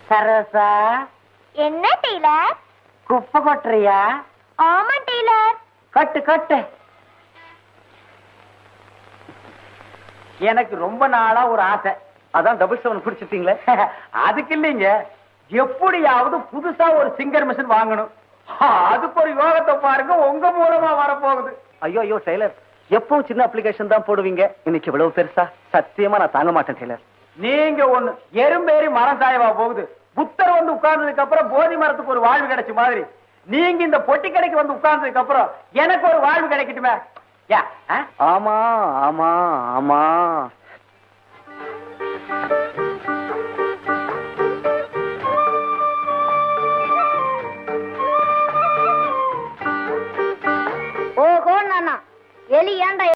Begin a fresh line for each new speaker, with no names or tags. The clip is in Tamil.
சரோசா,
என்ன டெய்லர்?
குப்பை கொட்டுறியா?
ஆமா டெய்லர்.
கட்டு கட்டு. எனக்கு ரொம்ப நாளா ஒரு ஆசை.
அதான் 777 குடிச்சிட்டீங்களே.
அதுக்கு இல்லைங்க, எப்படியாவது புதுசா ஒரு சிங்கர் மிஷின் வாங்கணும். அதுக்கு ஒரு யோகத்தை பாருங்க, உங்க மூலமா வரப்போகுது.
ஐயோ ஐயோ டெய்லர், எப்பவும் சின்ன அப்ளிகேஷன் தான் போடுவீங்க, இன்னைக்கு இவ்வளவு பெருசா? சத்தியமா நான் தாங்க மாட்டேன் டெய்லர்.
நீங்க ஒண்ணு எறும்பேறி மரம் சாயவா போகுது. புத்தர் வந்து உட்கார்ந்ததுக்கு அப்புறம் போதி மரத்துக்கு ஒரு வாழ்வு கிடைச்ச மாதிரி நீங்க இந்த பொட்டி கடைக்கு வந்து உட்கார்ந்ததுக்கு அப்புறம் எனக்கு ஒரு வாழ்வு கிடைக்கட்டுமே.
ஆமா ஆமா ஆமா.
ஓஹோ நானா எலி ஏன்டா